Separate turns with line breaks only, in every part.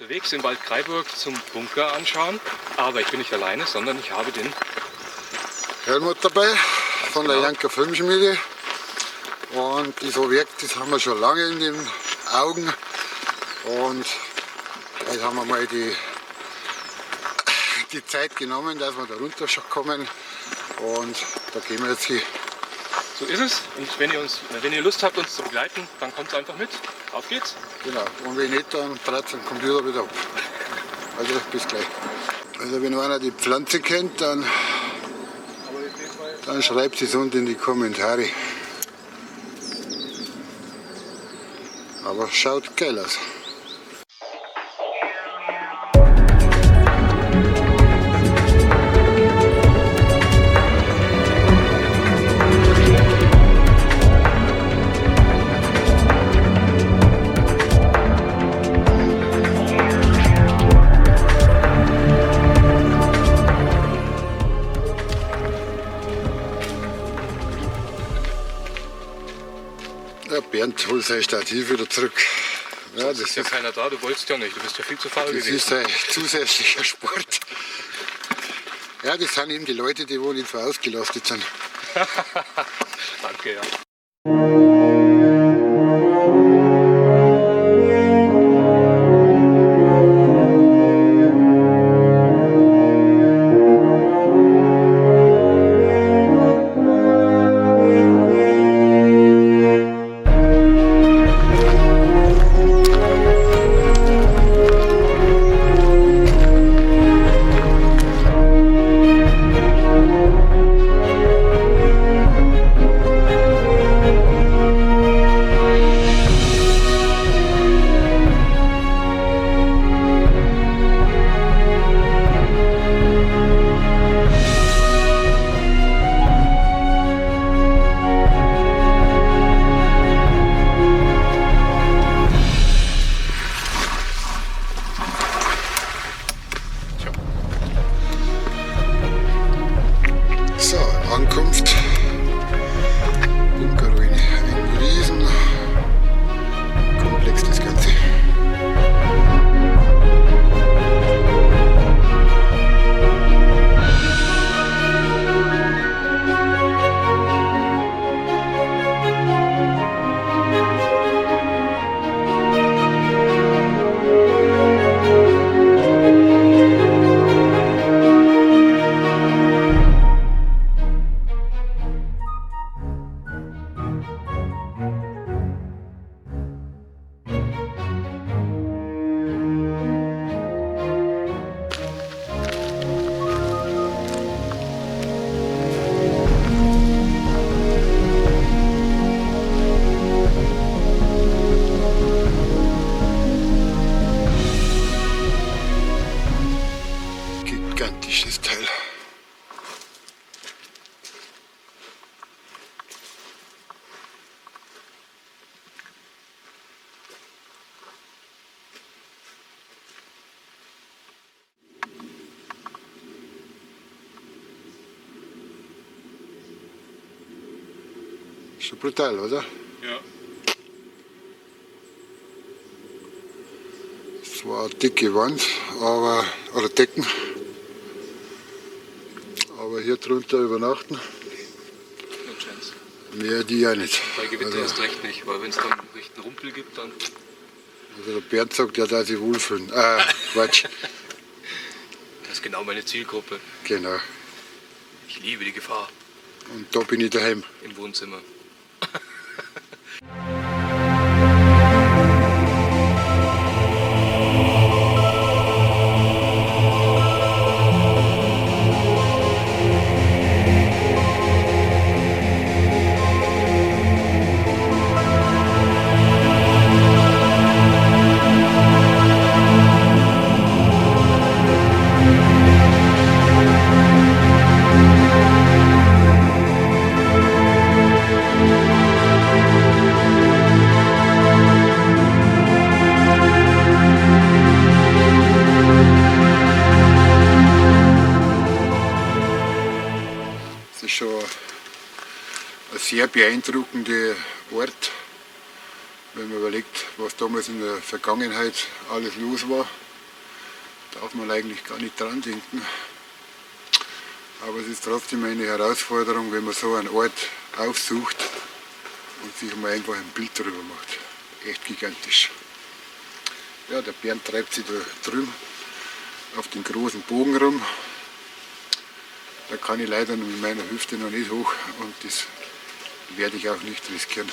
unterwegs im Wald Kraiburg zum Bunker anschauen, aber ich bin nicht alleine, sondern ich habe den
Helmut dabei von der Janker Filmschmiede. Und das Objekt, das haben wir schon lange in den Augen. Und jetzt haben wir mal die Zeit genommen, dass wir da runter kommen. Und da gehen wir jetzt hin.
So ist es. Und wenn ihr Lust habt, uns zu begleiten, dann kommt einfach mit. Auf geht's.
Genau. Und wenn nicht, dann dreht den Computer wieder ab. Also bis gleich. Also wenn einer die Pflanze kennt, dann schreibt es unten in die Kommentare. Aber schaut geil aus. Ja, Bernd holt sein Stativ wieder zurück. Ja, das
ist ja keiner da, du wolltest ja nicht, du bist ja viel zu faul gewesen.
Das ist ein zusätzlicher Sport. Ja, das sind eben die Leute, die wo nicht so ausgelastet sind.
Danke, ja.
So, Ankunft. Bunkerruine. Ein Riesenkomplex das Ganze. Gigantisches Teil. Schon brutal, oder?
Ja.
Es war eine dicke Wand, oder Decken. Aber hier drunter übernachten,
No chance.
mehr die ja nicht.
Bei Gewitter erst recht nicht, weil wenn es dann recht einen Rumpel gibt, dann...
Also der Bernd sagt, der darf sich wohlfühlen. Quatsch.
Das ist genau meine Zielgruppe.
Genau.
Ich liebe die Gefahr.
Und da bin ich daheim.
Im Wohnzimmer.
sehr beeindruckende Ort, wenn man überlegt, was damals in der Vergangenheit alles los war. darf man eigentlich gar nicht dran denken. Aber es ist trotzdem eine Herausforderung, wenn man so einen Ort aufsucht und sich mal einfach ein Bild darüber macht. Echt gigantisch. Ja, der Bernd treibt sich da drüben auf den großen Bogen rum. Da kann ich leider mit meiner Hüfte noch nicht hoch und das werde ich auch nicht riskieren.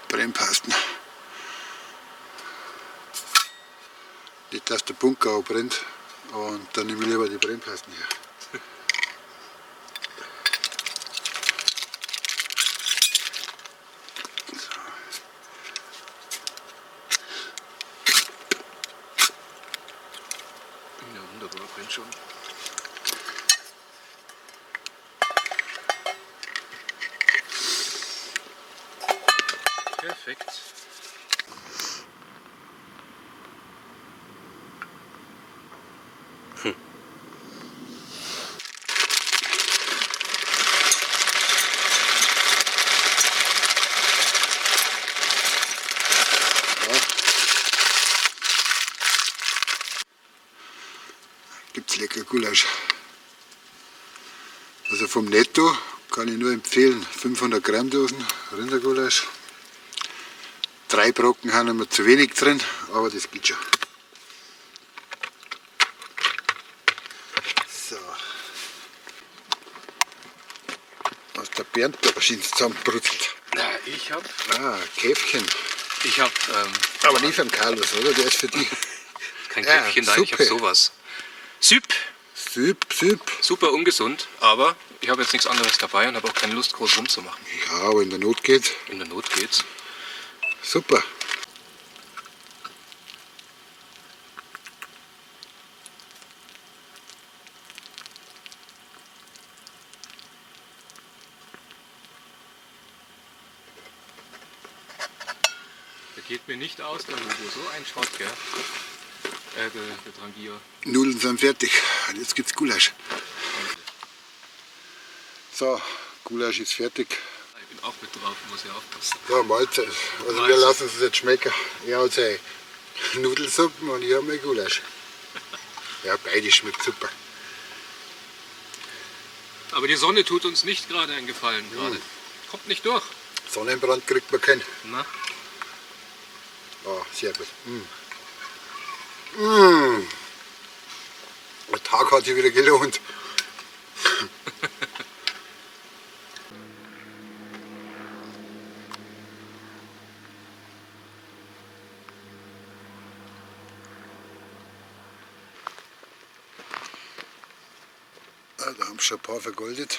Brennpasten. Nicht, dass der Bunker auch brennt und dann nehme ich lieber die Brennpasten her.
Ja, wunderbar, brennt schon. Perfekt.
Gibt's lecker Gulasch. Also vom Netto kann ich nur empfehlen, 500 Gramm Dosen Rindergulasch. 3 Brocken haben wir zu wenig drin, aber das geht schon. So. Was der Bernd da wahrscheinlich zusammenbrutzelt.
Na, ich hab.
Käfchen.
Ich hab.
Aber nicht von Carlos, oder? Der ist für die.
Kein
Ja,
Käffchen, nein, ich hab
Suppe.
sowas. Süpp.
Süpp.
Super ungesund, aber ich habe jetzt nichts anderes dabei und habe auch keine Lust, groß rumzumachen.
Ja, aber in der Not geht.
In der Not geht's.
Super.
Der geht mir nicht aus, der Logo. So ein Schrott, gell? Der Trangier.
Nudeln sind fertig. Und jetzt gibt's Gulasch. So, Gulasch ist fertig.
Ich bin auch mit drauf, muss ja aufpassen.
Ja, Mahlzeit. Also wir
Mahlzeit.
lassen es jetzt schmecken. Er hat seine Nudelsuppen und ich habe mein Gulasch. Ja, beides schmeckt super.
Aber die Sonne tut uns nicht gerade einen Gefallen. Gerade. Kommt nicht durch.
Sonnenbrand kriegt man keinen.
Na?
Ah, sehr gut. Der Tag hat sich wieder gelohnt. Da haben schon ein paar vergoldet.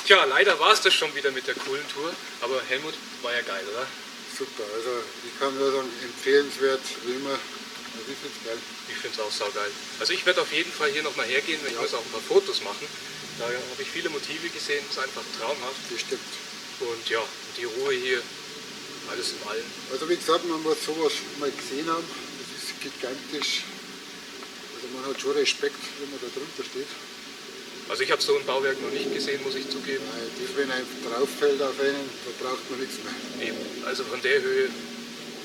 Tja, leider war es das schon wieder mit der coolen Tour, aber Helmut war ja geil, oder?
Super, also ich kann nur sagen, empfehlenswert, wie immer. Also ich finde es geil.
Ich finde es auch saugeil. Also ich werde auf jeden Fall hier nochmal hergehen, ich muss auch ein paar Fotos machen. Da habe ich viele Motive gesehen, das ist einfach traumhaft.
Das stimmt.
Und ja, die Ruhe hier, alles im Allen.
Also wie gesagt, man muss sowas mal gesehen haben. Das ist gigantisch. Also man hat schon Respekt, wenn man da drunter steht.
Also ich habe so ein Bauwerk noch nicht gesehen, muss ich zugeben.
Weil das, wenn einem drauf fällt auf einen, da braucht man nichts mehr.
Eben. Also von der Höhe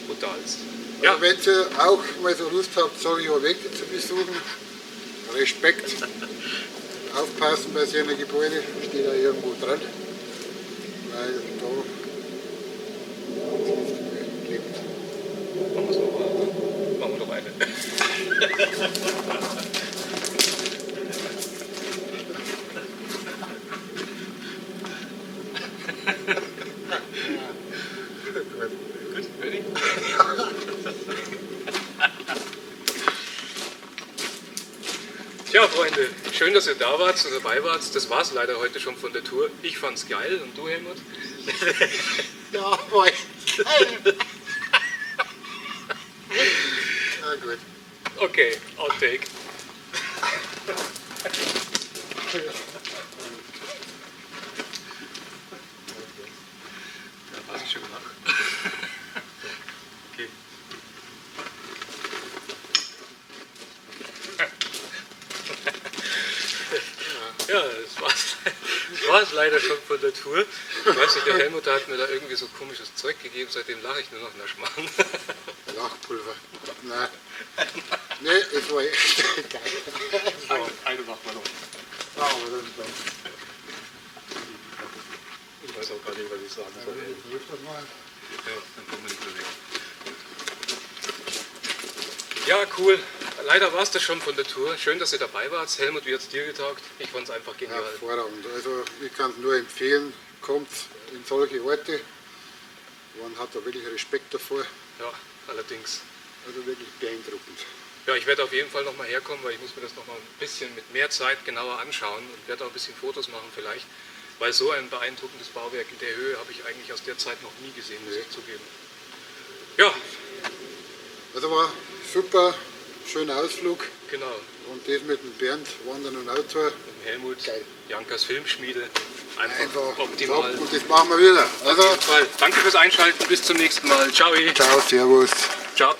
brutalst.
Also
Ja,
wenn ihr auch mal so Lust habt, solche Objekte zu besuchen, Respekt. Aufpassen bei so einem Gebäude, steht da irgendwo dran. Weil da lebt.
machen wir so. Gut, ready? Tja, Freunde, schön, dass ihr da wart und dabei wart. Das war es leider heute schon von der Tour. Ich fand's geil. Und du, Helmut?
Ja, moin. Na gut.
Okay, Outtake. Ja, weiß ich schon gemacht. Okay. Ja, das war's leider schon von der Tour. Ich weiß nicht, der Helmut der hat mir da irgendwie so komisches Zeug gegeben, seitdem lache ich nur noch nach Schmarrn.
Lachpulver. Nein. Nee, es war echt geil.
Eine macht man noch.
Aber das ist dann.
Ich weiß auch gar nicht, was ich sagen soll. Ja, dann kommen wir nicht mehr weg. Ja, cool. Leider war es das schon von der Tour. Schön, dass ihr dabei wart. Helmut, wie hat es dir getaugt? Ich fand es einfach genial.
Hervorragend. Also ich kann es nur empfehlen, kommt in solche Orte. Man hat da wirklich Respekt davor.
Ja, allerdings.
Also wirklich beeindruckend.
Ja, ich werde auf jeden Fall nochmal herkommen, weil ich muss mir das nochmal ein bisschen mit mehr Zeit genauer anschauen und werde auch ein bisschen Fotos machen vielleicht. Weil so ein beeindruckendes Bauwerk in der Höhe habe ich eigentlich aus der Zeit noch nie gesehen, muss ich zugeben. Ja,
Also war super, schöner Ausflug.
genau.
Und das mit dem Bernd, Wandern und Outdoor.
Mit dem Helmut,
Geil.
Jankas Filmschmiede. Einfach
Einfach
optimal.
top. Und das machen wir wieder.
Auf
Also,
jeden Fall. Danke fürs Einschalten. Bis zum nächsten Mal. Ciao.
ciao, servus.
Ciao.